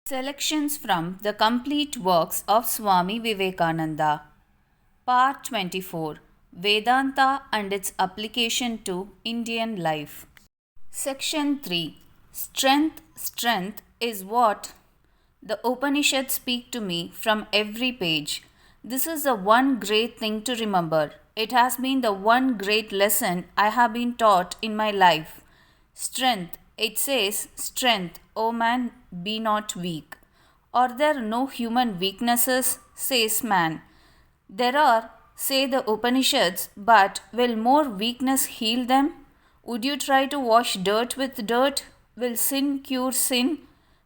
Selections from the complete works of Swami Vivekananda. Part 24, Vedanta and its application to Indian life. Section 3, Strength, Strength is what the Upanishads speak to me from every page. This is the one great thing to remember. It has been the one great lesson I have been taught in my life. Strength, it says, strength, O man, be not weak. Are there no human weaknesses, says man. There are, say the Upanishads, but will more weakness heal them? Would you try to wash dirt with dirt? Will sin cure sin?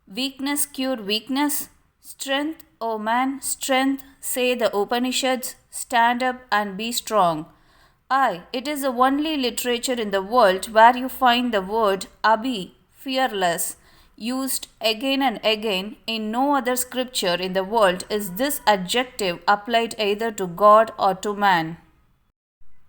Weakness cure weakness? Strength, O man, strength, say the Upanishads, stand up and be strong. Aye, it is the only literature in the world where you find the word abhi, fearless, used again and again. In no other scripture in the world is this adjective applied either to God or to man.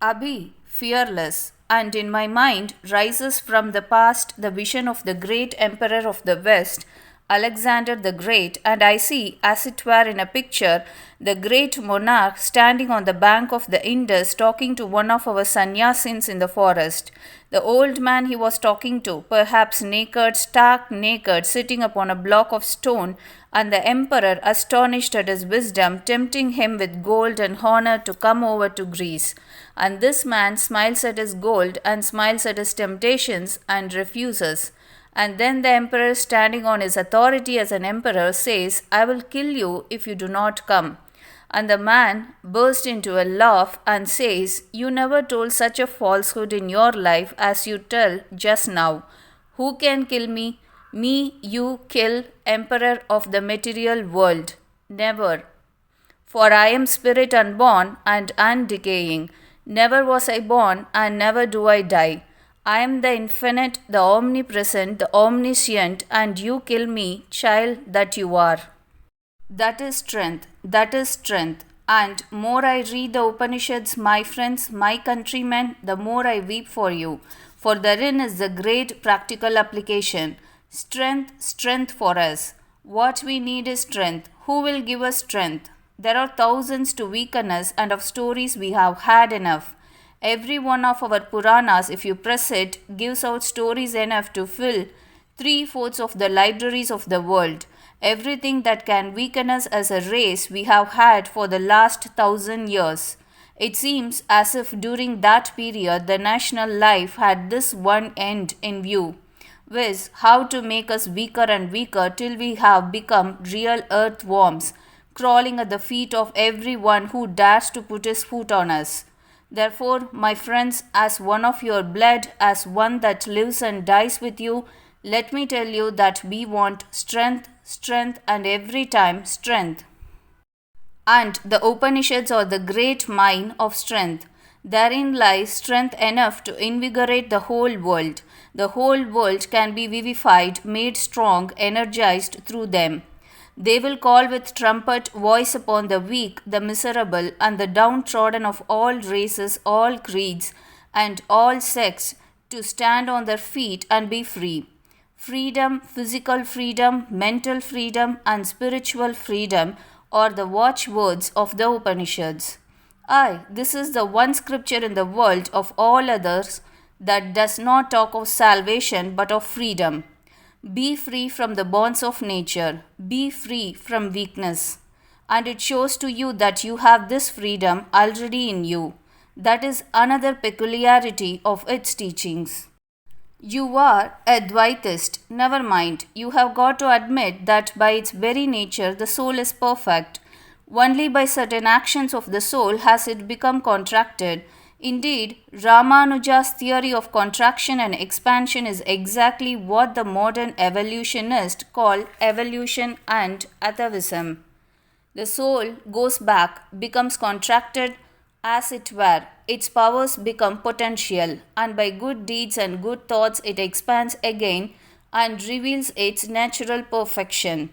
Abhi, fearless, and in my mind rises from the past the vision of the great emperor of the West, Alexander the Great, and I see, as it were in a picture, the great monarch standing on the bank of the Indus talking to one of our sannyasins in the forest. The old man he was talking to, perhaps naked, stark naked, sitting upon a block of stone, and the emperor, astonished at his wisdom, tempting him with gold and honor to come over to Greece. And this man smiles at his gold and smiles at his temptations and refuses. And then the emperor, standing on his authority as an emperor, says, I will kill you if you do not come. And the man bursts into a laugh and says, You never told such a falsehood in your life as you tell just now. Who can kill me? Me, you kill, emperor of the material world. Never. For I am spirit unborn and undecaying. Never was I born and never do I die. I am the infinite, the omnipresent, the omniscient, and you kill me, child that you are. That is strength, that is strength. And more I read the Upanishads, my friends, my countrymen, the more I weep for you. For therein is the great practical application. Strength, strength for us. What we need is strength. Who will give us strength? There are thousands to weaken us, and of stories we have had enough. Every one of our Puranas, if you press it, gives out stories enough to fill 3/4 of the libraries of the world. Everything that can weaken us as a race we have had for the last 1,000 years. It seems as if during that period the national life had this one end in view, viz., how to make us weaker and weaker till we have become real earthworms, crawling at the feet of every one who dares to put his foot on us. Therefore, my friends, as one of your blood, as one that lives and dies with you, let me tell you that we want strength, strength, and every time strength. And the Upanishads are the great mine of strength. Therein lies strength enough to invigorate the whole world. The whole world can be vivified, made strong, energized through them. They will call with trumpet voice upon the weak, the miserable, and the downtrodden of all races, all creeds, and all sects to stand on their feet and be free. Freedom, physical freedom, mental freedom, and spiritual freedom are the watchwords of the Upanishads. Aye, this is the one scripture in the world of all others that does not talk of salvation but of freedom. Be free from the bonds of nature. Be free from weakness. And it shows to you that you have this freedom already in you. That is another peculiarity of its teachings. You are a Dvaitist. Never mind. You have got to admit that by its very nature the soul is perfect. Only by certain actions of the soul has it become contracted. Indeed, Ramanuja's theory of contraction and expansion is exactly what the modern evolutionists call evolution and atavism. The soul goes back, becomes contracted, as it were. Its powers become potential, and by good deeds and good thoughts it expands again and reveals its natural perfection.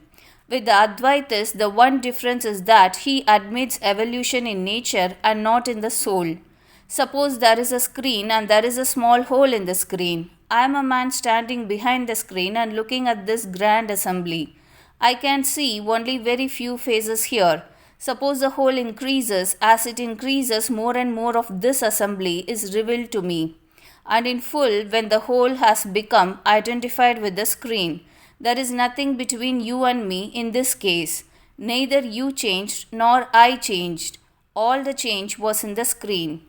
With the Advaitist, the one difference is that he admits evolution in nature and not in the soul. Suppose there is a screen and there is a small hole in the screen. I am a man standing behind the screen and looking at this grand assembly. I can see only very few phases here. Suppose the whole increases, as it increases, more and more of this assembly is revealed to me. And in full, when the whole has become identified with the screen, there is nothing between you and me in this case. Neither you changed nor I changed. All the change was in the screen.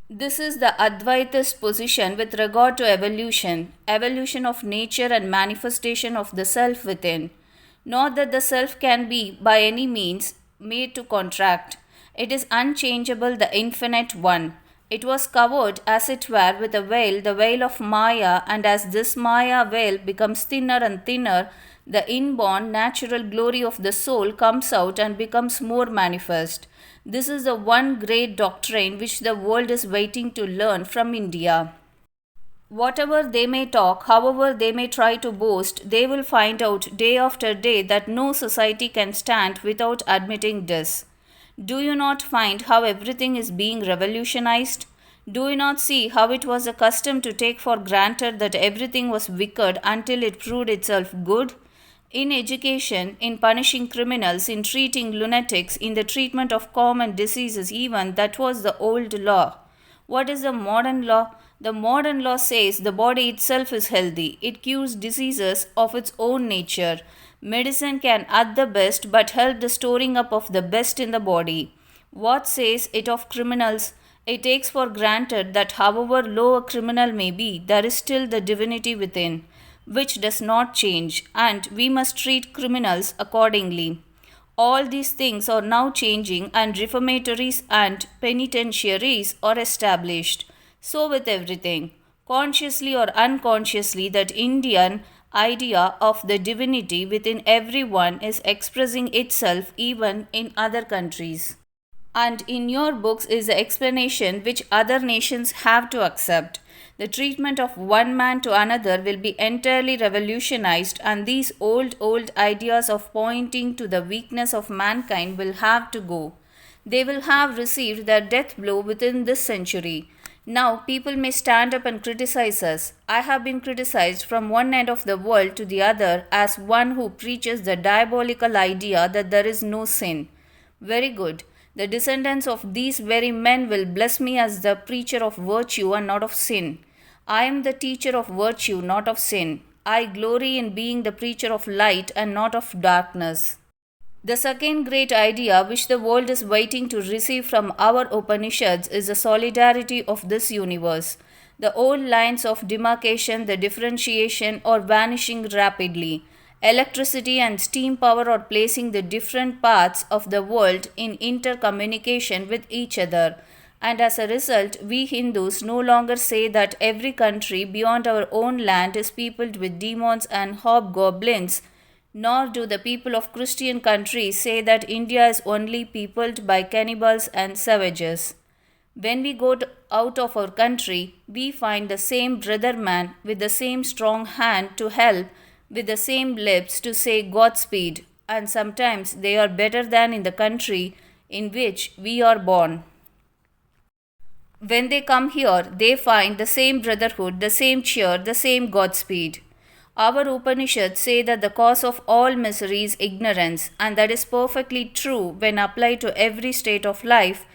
This is the Advaitist position with regard to evolution of nature and manifestation of the self within. Not that the self can be, by any means, made to contract. It is unchangeable, the infinite one. It was covered, as it were, with a veil, the veil of Maya, and as this Maya veil becomes thinner and thinner, the inborn natural glory of the soul comes out and becomes more manifest. This is the one great doctrine which the world is waiting to learn from India. Whatever they may talk, however they may try to boast, they will find out day after day that no society can stand without admitting this. Do you not find how everything is being revolutionized? Do you not see how it was a custom to take for granted that everything was wicked until it proved itself good? In education, in punishing criminals, in treating lunatics, in the treatment of common diseases, even, that was the old law. What is the modern law? The modern law says the body itself is healthy. It cures diseases of its own nature. Medicine can at the best but help the storing up of the best in the body. What says it of criminals? It takes for granted that however low a criminal may be, there is still the divinity within, which does not change, and we must treat criminals accordingly. All these things are now changing, and reformatories and penitentiaries are established. So, with everything, consciously or unconsciously, that Indian idea of the divinity within everyone is expressing itself even in other countries. And in your books is the explanation which other nations have to accept. The treatment of one man to another will be entirely revolutionized, and these old ideas of pointing to the weakness of mankind will have to go. They will have received their death blow within this century. Now, people may stand up and criticize us. I have been criticized from one end of the world to the other as one who preaches the diabolical idea that there is no sin. Very good. The descendants of these very men will bless me as the preacher of virtue and not of sin. I am the teacher of virtue, not of sin. I glory in being the preacher of light and not of darkness. The second great idea which the world is waiting to receive from our Upanishads is the solidarity of this universe. The old lines of demarcation, the differentiation, are vanishing rapidly. Electricity and steam power are placing the different parts of the world in intercommunication with each other. And as a result, we Hindus no longer say that every country beyond our own land is peopled with demons and hobgoblins, nor do the people of Christian countries say that India is only peopled by cannibals and savages. When we go out of our country, we find the same brother man with the same strong hand to help, with the same lips to say Godspeed, and sometimes they are better than in the country in which we are born. When they come here, they find the same brotherhood, the same cheer, the same Godspeed. Our Upanishads say that the cause of all misery is ignorance, and that is perfectly true when applied to every state of life,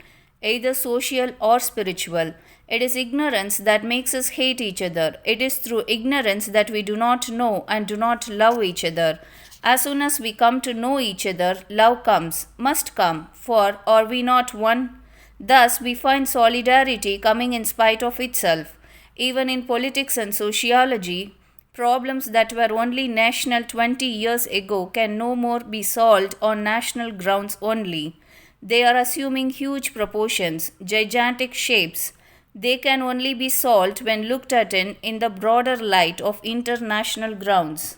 either social or spiritual. It is ignorance that makes us hate each other. It is through ignorance that we do not know and do not love each other. As soon as we come to know each other, love comes, must come, for are we not one? Thus, we find solidarity coming in spite of itself. Even in politics and sociology, problems that were only national 20 years ago can no more be solved on national grounds only. They are assuming huge proportions, gigantic shapes. They can only be solved when looked at in the broader light of international grounds.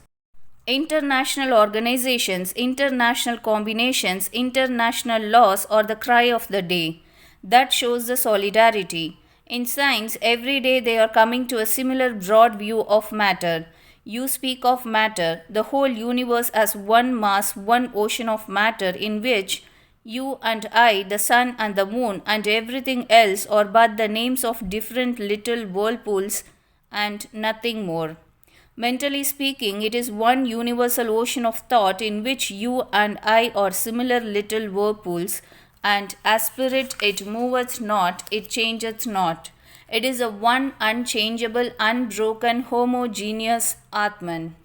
International organizations, international combinations, international laws are the cry of the day. That shows the solidarity. In science, every day they are coming to a similar broad view of matter. You speak of matter, the whole universe as one mass, one ocean of matter in which you and I, the sun and the moon, and everything else are but the names of different little whirlpools and nothing more. Mentally speaking, it is one universal ocean of thought in which you and I are similar little whirlpools, and as spirit it moveth not, it changeth not. It is a one unchangeable, unbroken, homogeneous Atman.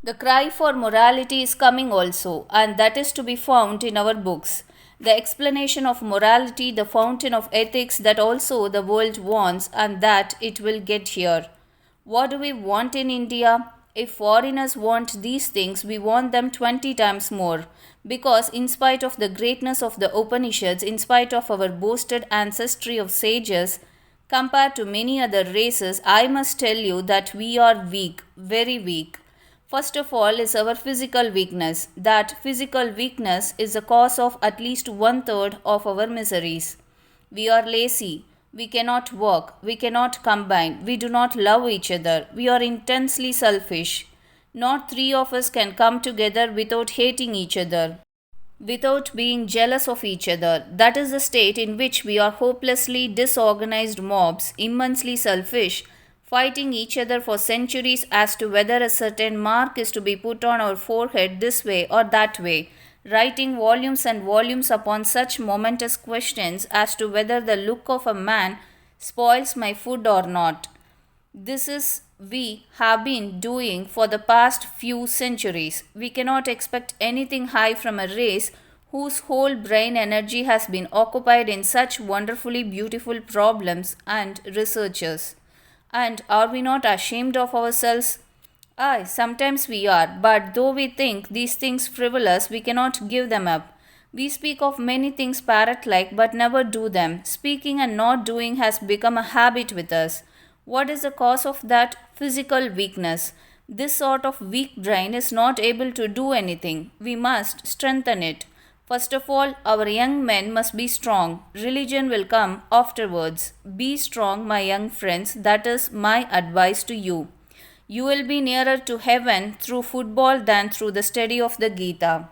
The cry for morality is coming also, and that is to be found in our books. The explanation of morality, the fountain of ethics that also the world wants, and that it will get here. What do we want in India? If foreigners want these things, we want them 20 times more. Because, in spite of the greatness of the Upanishads, in spite of our boasted ancestry of sages, compared to many other races, I must tell you that we are weak, very weak. First of all is our physical weakness. That physical weakness is the cause of at least one third of our miseries. We are lazy. We cannot work. We cannot combine. We do not love each other. We are intensely selfish. Not three of us can come together without hating each other, without being jealous of each other. That is the state in which we are hopelessly disorganized mobs, immensely selfish, fighting each other for centuries as to whether a certain mark is to be put on our forehead this way or that way, writing volumes and volumes upon such momentous questions as to whether the look of a man spoils my food or not. This is we have been doing for the past few centuries. We cannot expect anything high from a race whose whole brain energy has been occupied in such wonderfully beautiful problems and researches. And are we not ashamed of ourselves? Aye, sometimes we are, but though we think these things frivolous, we cannot give them up. We speak of many things parrot like, but never do them. Speaking and not doing has become a habit with us. What is the cause of that? Physical weakness. This sort of weak brain is not able to do anything. We must strengthen it. First of all, our young men must be strong. Religion will come afterwards. Be strong, my young friends. That is my advice to you. You will be nearer to heaven through football than through the study of the Gita.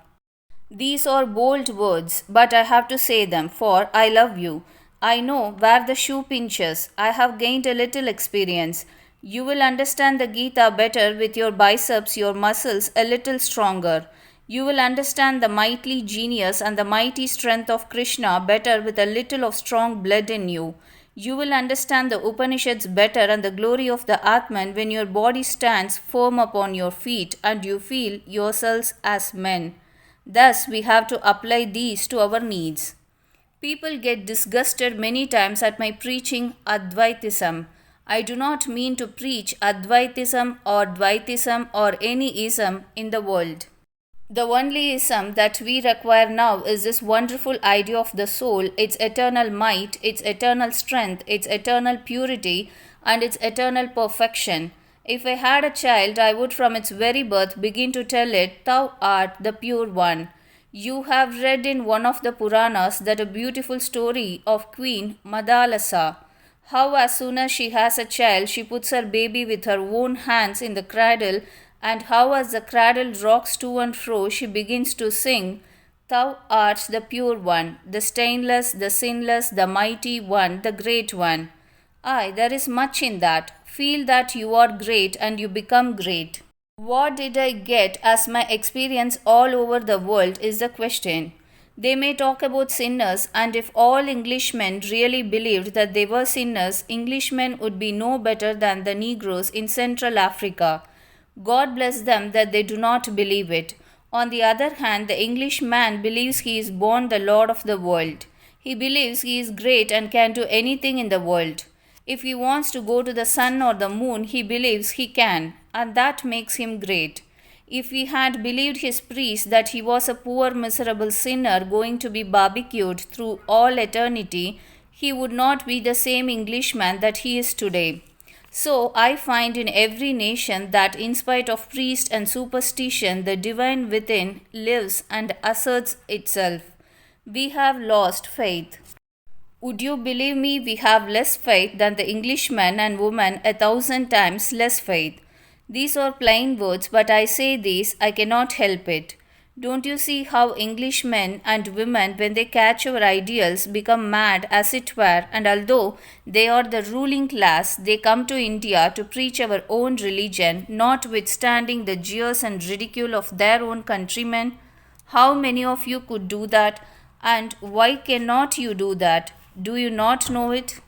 These are bold words, but I have to say them, for I love you. I know where the shoe pinches. I have gained a little experience. You will understand the Gita better with your biceps, your muscles a little stronger. You will understand the mighty genius and the mighty strength of Krishna better with a little of strong blood in you. You will understand the Upanishads better and the glory of the Atman when your body stands firm upon your feet and you feel yourselves as men. Thus, we have to apply these to our needs. People get disgusted many times at my preaching Advaitism. I do not mean to preach Advaitism or Dvaitism or any ism in the world. The only ism that we require now is this wonderful idea of the soul, its eternal might, its eternal strength, its eternal purity, and its eternal perfection. If I had a child, I would from its very birth begin to tell it, Thou art the pure one. You have read in one of the Puranas that a beautiful story of Queen Madalasa. How as soon as she has a child, she puts her baby with her own hands in the cradle, and how as the cradle rocks to and fro, she begins to sing, Thou art the pure one, the stainless, the sinless, the mighty one, the great one. Aye, there is much in that. Feel that you are great and you become great. What did I get as my experience all over the world is the question. They may talk about sinners, and if all Englishmen really believed that they were sinners, Englishmen would be no better than the Negroes in Central Africa. God bless them that they do not believe it. On the other hand, the Englishman believes he is born the Lord of the world. He believes he is great and can do anything in the world. If he wants to go to the sun or the moon, he believes he can, and that makes him great. If he had believed his priest that he was a poor miserable sinner going to be barbecued through all eternity, he would not be the same Englishman that he is today. So I find in every nation that in spite of priest and superstition, the divine within lives and asserts itself. We have lost faith. Would you believe me, we have less faith than the Englishman and woman 1,000 times less faith. These are plain words, but I say these, I cannot help it. Don't you see how English men and women, when they catch our ideals, become mad as it were, and although they are the ruling class, they come to India to preach our own religion, notwithstanding the jeers and ridicule of their own countrymen? How many of you could do that? And why cannot you do that? Do you not know it?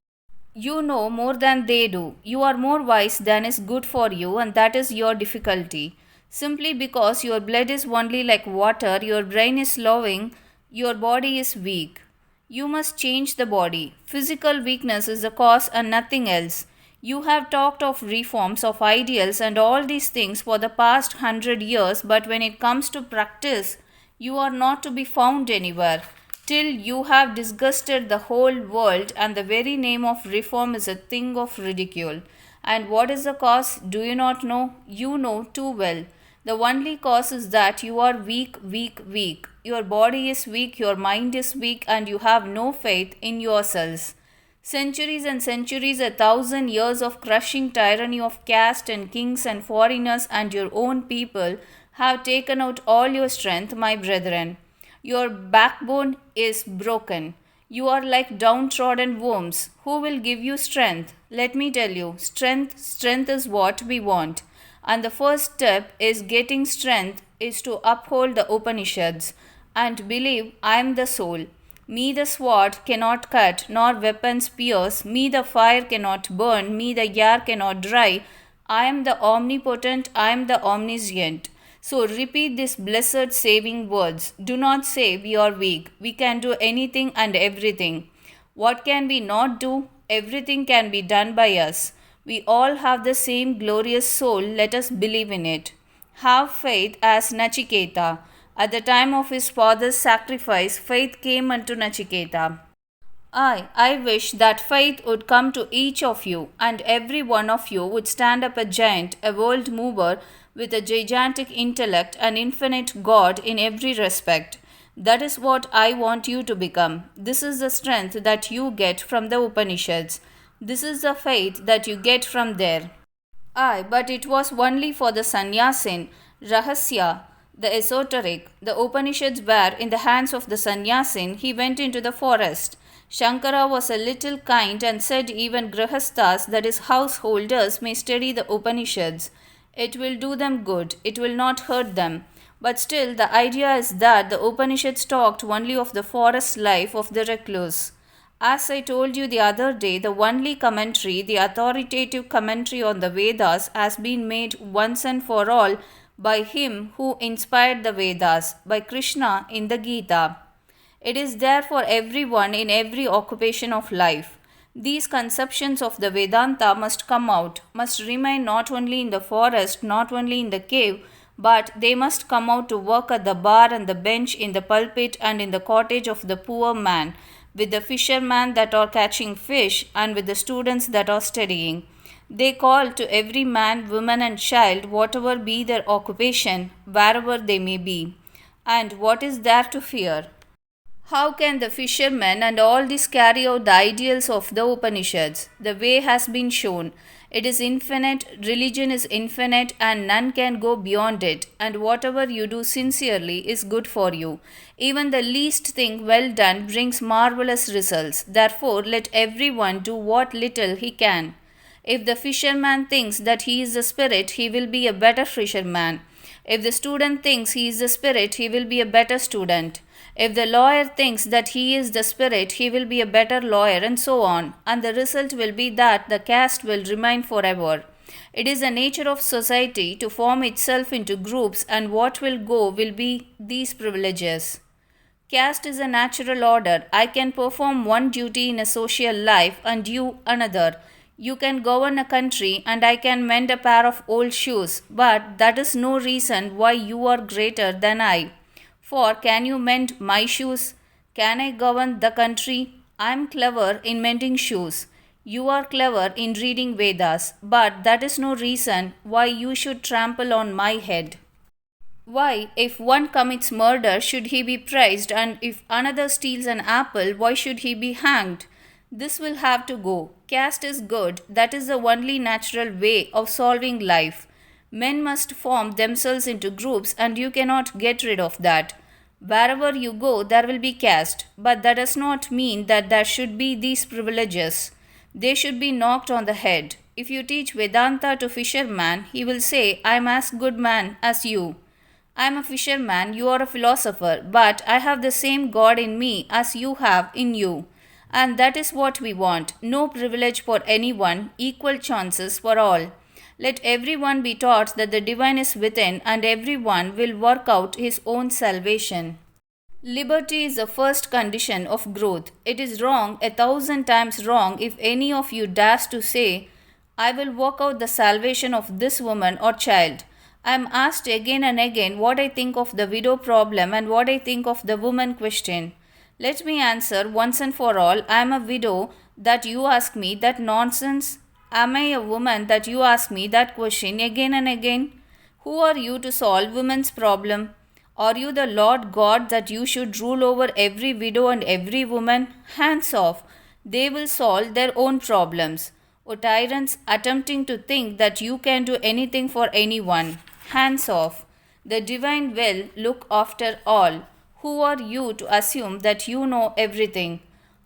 You know more than they do. You are more wise than is good for you, and that is your difficulty. Simply because your blood is only like water, your brain is slowing, your body is weak. You must change the body. Physical weakness is the cause and nothing else. You have talked of reforms, of ideals, and all these things for the past 100 years, but when it comes to practice, you are not to be found anywhere till you have disgusted the whole world, and the very name of reform is a thing of ridicule. And what is the cause? Do you not know? You know too well. The only cause is that you are weak, weak, weak. Your body is weak, your mind is weak, and you have no faith in yourselves. Centuries and centuries, 1,000 years of crushing tyranny of caste and kings and foreigners and your own people have taken out all your strength, my brethren. Your backbone is broken. You are like downtrodden worms. Who will give you strength? Let me tell you, strength is what we want. And the first step is getting strength is to uphold the Upanishads and believe I am the soul. Me the sword cannot cut, nor weapons pierce. Me the fire cannot burn. Me the air cannot dry. I am the omnipotent. I am the omniscient. So repeat these blessed saving words. Do not say we are weak. We can do anything and everything. What can we not do? Everything can be done by us. We all have the same glorious soul. Let us believe in it. Have faith as Nachiketa. At the time of his father's sacrifice, faith came unto Nachiketa. I wish that faith would come to each of you, and every one of you would stand up a giant, a world mover with a gigantic intellect, an infinite God in every respect. That is what I want you to become. This is the strength that you get from the Upanishads. This is the faith that you get from there. Aye, but it was only for the sannyasin, Rahasya, the esoteric. The Upanishads were in the hands of the sannyasin. He went into the forest. Shankara was a little kind and said even grihasthas, that is householders, may study the Upanishads. It will do them good, it will not hurt them. But still, the idea is that the Upanishads talked only of the forest life of the recluse. As I told you the other day, the only commentary, the authoritative commentary on the Vedas, has been made once and for all by him who inspired the Vedas, by Krishna in the Gita. It is there for everyone in every occupation of life. These conceptions of the Vedanta must come out, must remain not only in the forest, not only in the cave, but they must come out to work at the bar and the bench, in the pulpit and in the cottage of the poor man, with the fishermen that are catching fish and with the students that are studying. They call to every man, woman, and child, whatever be their occupation, wherever they may be. And what is there to fear? How can the fishermen and all this carry out the ideals of the Upanishads? The way has been shown. It is infinite, religion is infinite, and none can go beyond it. And whatever you do sincerely is good for you. Even the least thing well done brings marvelous results. Therefore, let everyone do what little he can. If the fisherman thinks that he is the spirit, he will be a better fisherman. If the student thinks he is the spirit, he will be a better student. If the lawyer thinks that he is the spirit, he will be a better lawyer, and so on. And the result will be that the caste will remain forever. It is the nature of society to form itself into groups, and what will go will be these privileges. Caste is a natural order. I can perform one duty in a social life and you another. You can govern a country and I can mend a pair of old shoes, but that is no reason why you are greater than I. For can you mend my shoes? Can I govern the country? I am clever in mending shoes. You are clever in reading Vedas, but that is no reason why you should trample on my head. Why, if one commits murder, should he be praised, and if another steals an apple, why should he be hanged? This will have to go. Caste is good. That is the only natural way of solving life. Men must form themselves into groups, and you cannot get rid of that. Wherever you go, there will be caste, but that does not mean that there should be these privileges. They should be knocked on the head. If you teach Vedanta to fisherman, he will say, I am as good man as you. I am a fisherman, you are a philosopher, but I have the same God in me as you have in you. And that is what we want. No privilege for anyone, equal chances for all. Let everyone be taught that the divine is within, and everyone will work out his own salvation. Liberty is the first condition of growth. It is wrong, 1,000 times wrong, if any of you dares to say, I will work out the salvation of this woman or child. I am asked again and again what I think of the widow problem and what I think of the woman question. Let me answer once and for all, I am a widow that you ask me that nonsense. Am I a woman that you ask me that question again and again? Who are you to solve women's problem? Are you the Lord God that you should rule over every widow and every woman? Hands off. They will solve their own problems. O tyrants attempting to think that you can do anything for anyone. Hands off. The divine will look after all. Who are you to assume that you know everything?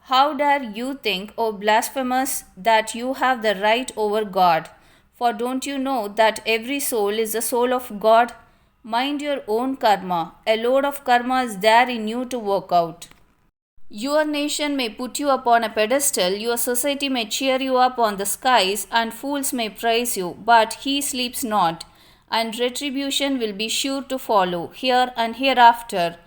How dare you think, O blasphemous, that you have the right over God? For don't you know that every soul is the soul of God? Mind your own karma. A load of karma is there in you to work out. Your nation may put you upon a pedestal, your society may cheer you up on the skies, and fools may praise you, but he sleeps not, and retribution will be sure to follow, here and hereafter.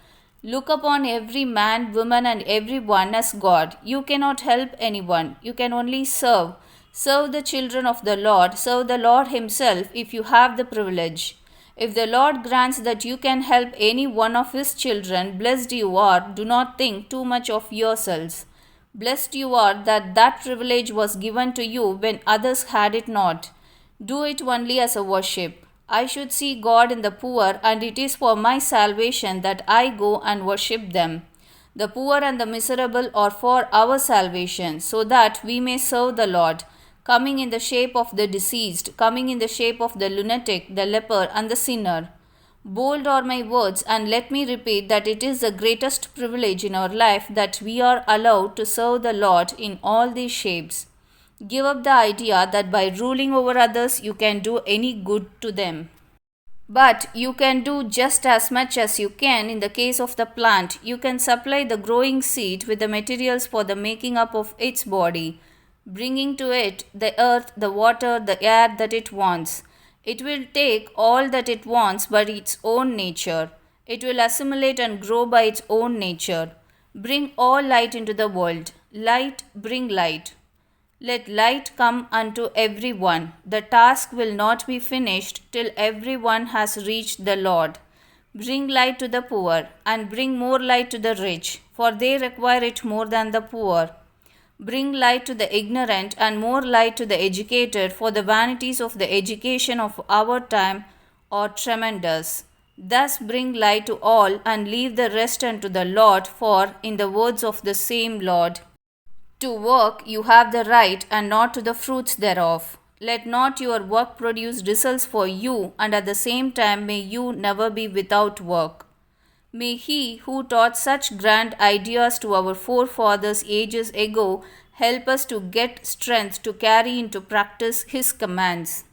Look upon every man, woman, and every one as God. You cannot help anyone. You can only serve. Serve the children of the Lord. Serve the Lord Himself if you have the privilege. If the Lord grants that you can help any one of His children, blessed you are. Do not think too much of yourselves. Blessed you are that that privilege was given to you when others had it not. Do it only as a worship. I should see God in the poor, and it is for my salvation that I go and worship them. The poor and the miserable are for our salvation, so that we may serve the Lord, coming in the shape of the deceased, coming in the shape of the lunatic, the leper, and the sinner. Bold are my words, and let me repeat that it is the greatest privilege in our life that we are allowed to serve the Lord in all these shapes. Give up the idea that by ruling over others you can do any good to them. But you can do just as much as you can in the case of the plant. You can supply the growing seed with the materials for the making up of its body, bringing to it the earth, the water, the air that it wants. It will take all that it wants by its own nature. It will assimilate and grow by its own nature. Bring all light into the world. Light, bring light. Let light come unto every one. The task will not be finished till every one has reached the Lord. Bring light to the poor, and bring more light to the rich, for they require it more than the poor. Bring light to the ignorant, and more light to the educated, for the vanities of the education of our time are tremendous. Thus bring light to all, and leave the rest unto the Lord, for, in the words of the same Lord, to work you have the right, and not to the fruits thereof. Let not your work produce results for you, and at the same time may you never be without work. May He who taught such grand ideas to our forefathers ages ago help us to get strength to carry into practice His commands.